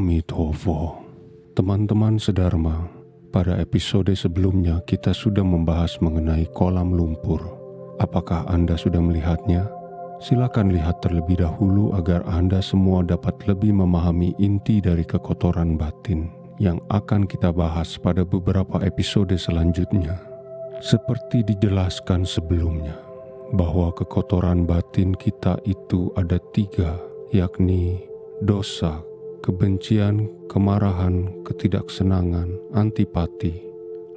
Amitofo. Teman-teman sedharma, pada episode sebelumnya kita sudah membahas mengenai kolam lumpur. Apakah Anda sudah melihatnya? Silakan lihat terlebih dahulu agar Anda semua dapat lebih memahami inti dari kekotoran batin yang akan kita bahas pada beberapa episode selanjutnya. Seperti dijelaskan sebelumnya, bahwa kekotoran batin kita itu ada 3, yakni dosa, kebencian, kemarahan, ketidaksenangan, antipati,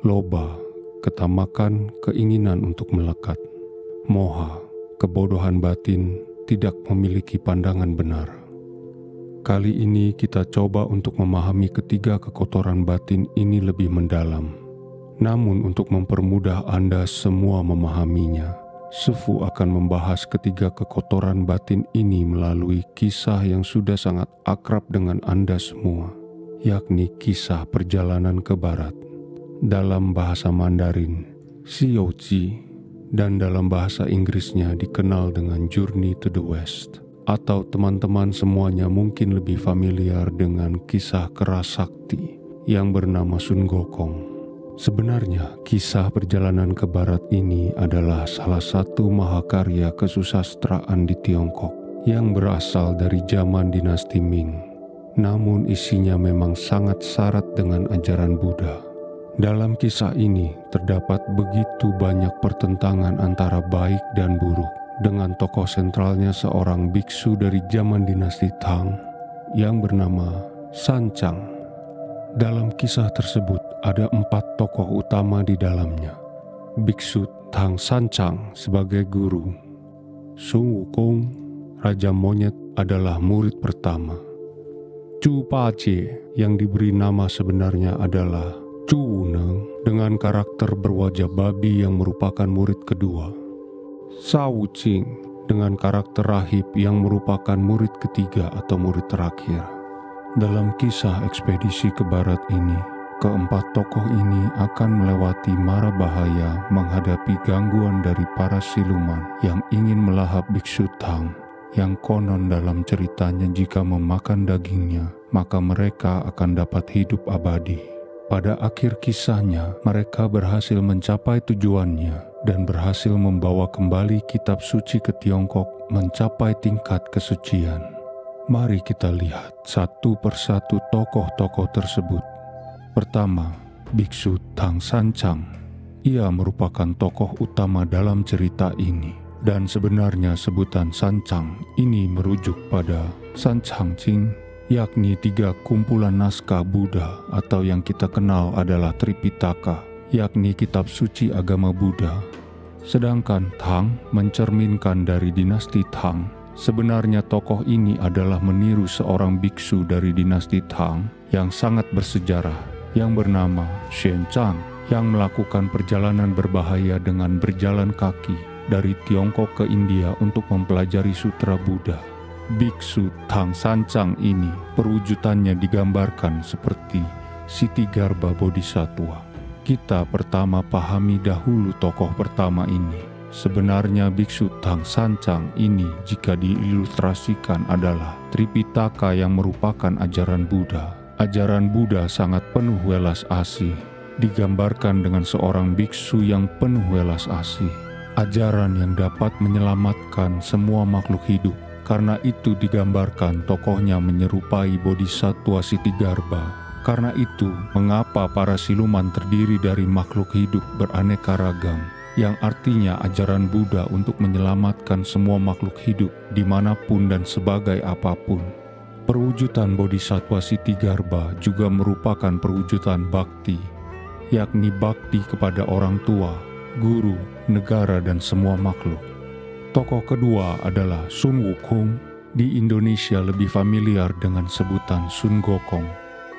loba, ketamakan, keinginan untuk melekat, moha, kebodohan batin, tidak memiliki pandangan benar. Kali ini kita coba untuk memahami ketiga kekotoran batin ini lebih mendalam. Namun untuk mempermudah Anda semua memahaminya, Sufu akan membahas ketiga kekotoran batin ini melalui kisah yang sudah sangat akrab dengan Anda semua, yakni kisah perjalanan ke barat. Dalam bahasa Mandarin, Xiaoji, dan dalam bahasa Inggrisnya dikenal dengan Journey to the West. Atau teman-teman semuanya mungkin lebih familiar dengan kisah Kerasakti yang bernama Sun Gokong. Sebenarnya, kisah perjalanan ke barat ini adalah salah satu mahakarya kesusastraan di Tiongkok yang berasal dari zaman dinasti Ming. Namun isinya memang sangat syarat dengan ajaran Buddha. Dalam kisah ini terdapat begitu banyak pertentangan antara baik dan buruk, dengan tokoh sentralnya seorang biksu dari zaman dinasti Tang yang bernama Sanchang. Dalam kisah tersebut ada 4 tokoh utama di dalamnya. Biksu Tang Sanchang sebagai guru, Sun Wukong, Raja Monyet adalah murid pertama, Chu Pajie yang diberi nama sebenarnya adalah Chu Wuneng dengan karakter berwajah babi yang merupakan murid kedua, Shao Wuqing dengan karakter rahib yang merupakan murid ketiga atau murid terakhir. Dalam kisah ekspedisi ke barat ini, keempat tokoh ini akan melewati mara bahaya menghadapi gangguan dari para siluman yang ingin melahap biksu Tang, yang konon dalam ceritanya jika memakan dagingnya, maka mereka akan dapat hidup abadi. Pada akhir kisahnya, mereka berhasil mencapai tujuannya dan berhasil membawa kembali kitab suci ke Tiongkok mencapai tingkat kesucian. Mari kita lihat satu persatu tokoh-tokoh tersebut. Pertama, Biksu Tang Sanchang. Ia merupakan tokoh utama dalam cerita ini. Dan sebenarnya sebutan Sanchang ini merujuk pada Sanchang Jing, yakni 3 kumpulan naskah Buddha atau yang kita kenal adalah Tripitaka, yakni kitab suci agama Buddha. Sedangkan Tang mencerminkan dari dinasti Tang. Sebenarnya tokoh ini adalah meniru seorang biksu dari dinasti Tang yang sangat bersejarah yang bernama Xuan Zhang yang melakukan perjalanan berbahaya dengan berjalan kaki dari Tiongkok ke India untuk mempelajari sutra Buddha. Biksu Tang Sanchang ini perwujudannya digambarkan seperti Siti Garba Bodhisattva. Kita pertama pahami dahulu tokoh pertama ini. Sebenarnya Biksu Tang Sanchang ini jika diilustrasikan adalah Tripitaka yang merupakan ajaran Buddha. Ajaran Buddha sangat penuh welas asih, digambarkan dengan seorang biksu yang penuh welas asih. Ajaran yang dapat menyelamatkan semua makhluk hidup. Karena itu digambarkan tokohnya menyerupai Bodhisattva Siti Garba. Karena itu mengapa para siluman terdiri dari makhluk hidup beraneka ragam, yang artinya ajaran Buddha untuk menyelamatkan semua makhluk hidup dimanapun dan sebagai apapun. Perwujudan Bodhisattva Siti Garba juga merupakan perwujudan bakti, yakni bakti kepada orang tua, guru, negara, dan semua makhluk. Tokoh kedua adalah Sun Wukong, di Indonesia lebih familiar dengan sebutan Sun Gokong.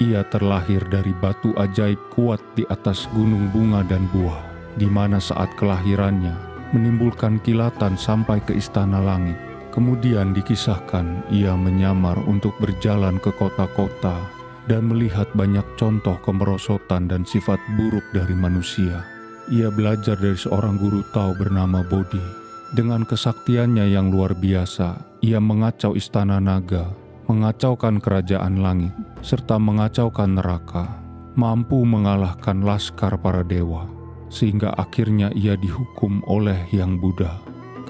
Ia terlahir dari batu ajaib kuat di atas gunung bunga dan buah, di mana saat kelahirannya menimbulkan kilatan sampai ke istana langit. Kemudian dikisahkan ia menyamar untuk berjalan ke kota-kota dan melihat banyak contoh kemerosotan dan sifat buruk dari manusia. Ia belajar dari seorang guru Tao bernama Bodhi. Dengan kesaktiannya yang luar biasa, ia mengacau istana naga, mengacaukan kerajaan langit. serta mengacaukan neraka, mampu mengalahkan laskar para dewa, sehingga akhirnya ia dihukum oleh Hyang Buddha.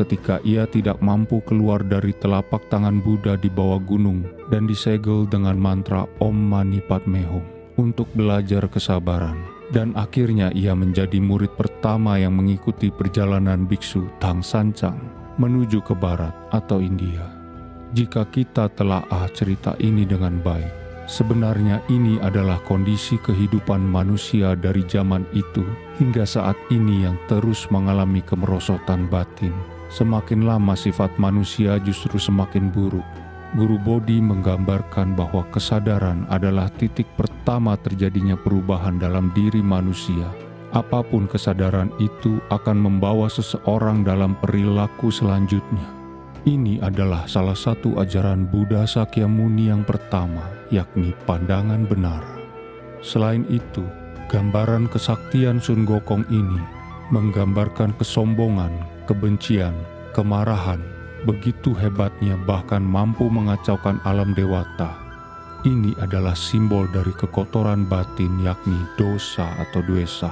Ketika ia tidak mampu keluar dari telapak tangan Buddha di bawah gunung dan disegel dengan mantra Om Mani Padme Hum untuk belajar kesabaran. Dan akhirnya ia menjadi murid pertama yang mengikuti perjalanan biksu Tang Sancang menuju ke barat atau India. Jika kita telaah cerita ini dengan baik, sebenarnya ini adalah kondisi kehidupan manusia dari zaman itu hingga saat ini yang terus mengalami kemerosotan batin. Semakin lama sifat manusia justru semakin buruk. Guru Bodhi menggambarkan bahwa kesadaran adalah titik pertama terjadinya perubahan dalam diri manusia. Apapun kesadaran itu akan membawa seseorang dalam perilaku selanjutnya. Ini adalah salah satu ajaran Buddha Sakyamuni yang pertama, yakni pandangan benar. Selain itu, gambaran kesaktian Sun Gokong ini menggambarkan kesombongan, kebencian, kemarahan, begitu hebatnya bahkan mampu mengacaukan alam dewata. Ini adalah simbol dari kekotoran batin, yakni dosa atau dwesa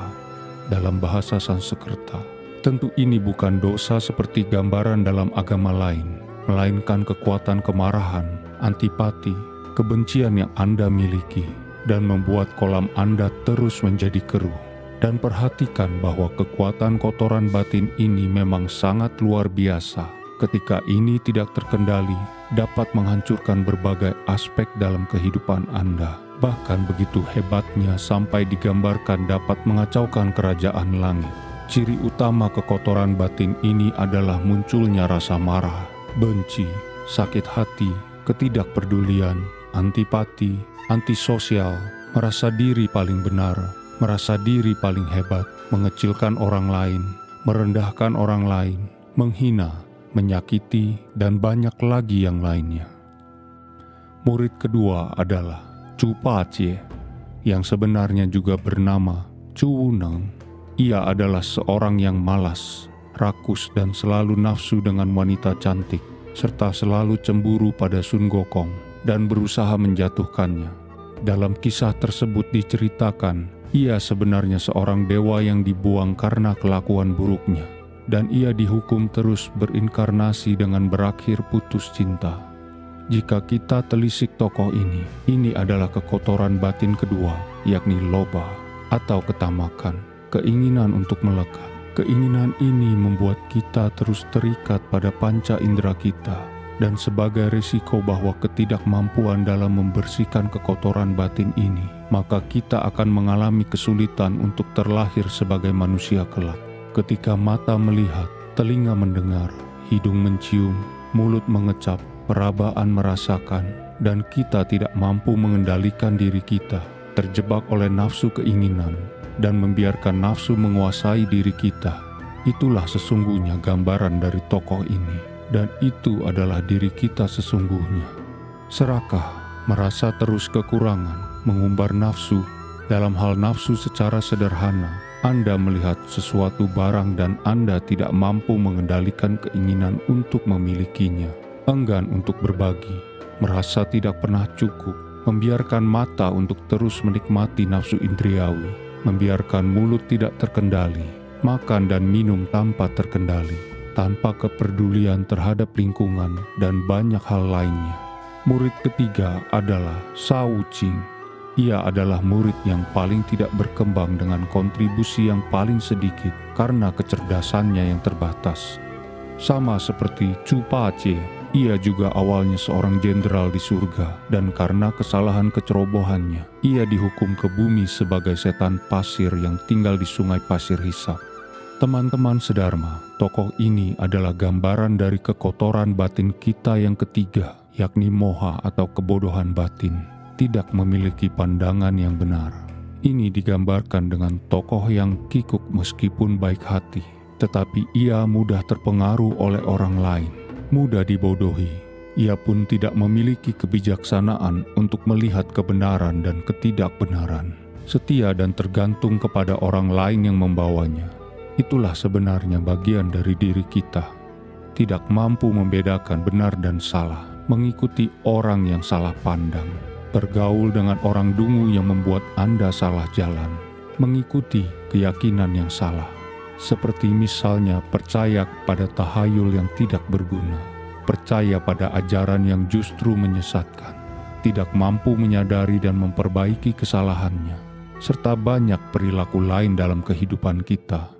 dalam bahasa Sanskerta. Tentu ini bukan dosa seperti gambaran dalam agama lain, melainkan kekuatan kemarahan, antipati, kebencian yang Anda miliki dan membuat kolam Anda terus menjadi keruh. Dan perhatikan bahwa kekuatan kotoran batin ini memang sangat luar biasa. Ketika ini tidak terkendali, dapat menghancurkan berbagai aspek dalam kehidupan Anda. Bahkan begitu hebatnya sampai digambarkan dapat mengacaukan kerajaan langit. Ciri utama kekotoran batin ini adalah munculnya rasa marah, benci, sakit hati, ketidakpedulian, antipati, antisosial, merasa diri paling benar, merasa diri paling hebat, mengecilkan orang lain, merendahkan orang lain, menghina, menyakiti, dan banyak lagi yang lainnya. Murid kedua adalah Chu Pa-Chie, yang sebenarnya juga bernama Chu Wu-Neng. Ia adalah seorang yang malas, rakus, dan selalu nafsu dengan wanita cantik, serta selalu cemburu pada Sun Gokong dan berusaha menjatuhkannya. Dalam kisah tersebut diceritakan, ia sebenarnya seorang dewa yang dibuang karena kelakuan buruknya, dan ia dihukum terus berinkarnasi dengan berakhir putus cinta. Jika kita telisik tokoh ini adalah kekotoran batin kedua, yakni loba atau ketamakan, keinginan untuk melekat. Keinginan ini membuat kita terus terikat pada panca indera kita, dan sebagai risiko bahwa ketidakmampuan dalam membersihkan kekotoran batin ini, maka kita akan mengalami kesulitan untuk terlahir sebagai manusia kelak. Ketika mata melihat, telinga mendengar, hidung mencium, mulut mengecap, perabaan merasakan, dan kita tidak mampu mengendalikan diri kita, terjebak oleh nafsu keinginan, dan membiarkan nafsu menguasai diri kita. Itulah sesungguhnya gambaran dari tokoh ini, dan itu adalah diri kita sesungguhnya. Serakah, merasa terus kekurangan, mengumbar nafsu. Dalam hal nafsu secara sederhana, Anda melihat sesuatu barang dan Anda tidak mampu mengendalikan keinginan untuk memilikinya, enggan untuk berbagi, merasa tidak pernah cukup, membiarkan mata untuk terus menikmati nafsu indriawi, membiarkan mulut tidak terkendali, makan dan minum tanpa terkendali, tanpa kepedulian terhadap lingkungan dan banyak hal lainnya. Murid ketiga adalah Shao Qing. Ia adalah murid yang paling tidak berkembang dengan kontribusi yang paling sedikit karena kecerdasannya yang terbatas. Sama seperti Chu Pa-Chie, ia juga awalnya seorang jenderal di surga, dan karena kesalahan kecerobohannya, ia dihukum ke bumi sebagai setan pasir yang tinggal di sungai pasir hisap. Teman-teman sedharma, tokoh ini adalah gambaran dari kekotoran batin kita yang ketiga, yakni moha atau kebodohan batin, tidak memiliki pandangan yang benar. Ini digambarkan dengan tokoh yang kikuk meskipun baik hati, tetapi ia mudah terpengaruh oleh orang lain, mudah dibodohi. Ia pun tidak memiliki kebijaksanaan untuk melihat kebenaran dan ketidakbenaran, setia dan tergantung kepada orang lain yang membawanya. Itulah sebenarnya bagian dari diri kita, tidak mampu membedakan benar dan salah, mengikuti orang yang salah pandang. Bergaul dengan orang dungu yang membuat Anda salah jalan, mengikuti keyakinan yang salah. Seperti misalnya percaya pada tahayul yang tidak berguna, percaya pada ajaran yang justru menyesatkan, tidak mampu menyadari dan memperbaiki kesalahannya, serta banyak perilaku lain dalam kehidupan kita.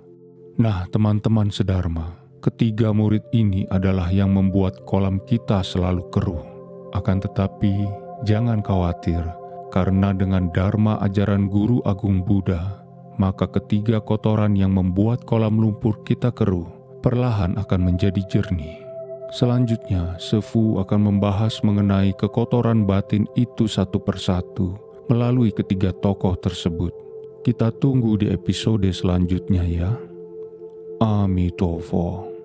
Nah, teman-teman sedharma, ketiga murid ini adalah yang membuat kolam kita selalu keruh. Akan tetapi, jangan khawatir, karena dengan dharma ajaran Guru Agung Buddha, maka ketiga kotoran yang membuat kolam lumpur kita keruh perlahan akan menjadi jernih. Selanjutnya, Sefu akan membahas mengenai kekotoran batin itu satu persatu melalui ketiga tokoh tersebut. Kita tunggu di episode selanjutnya ya. Amitofo.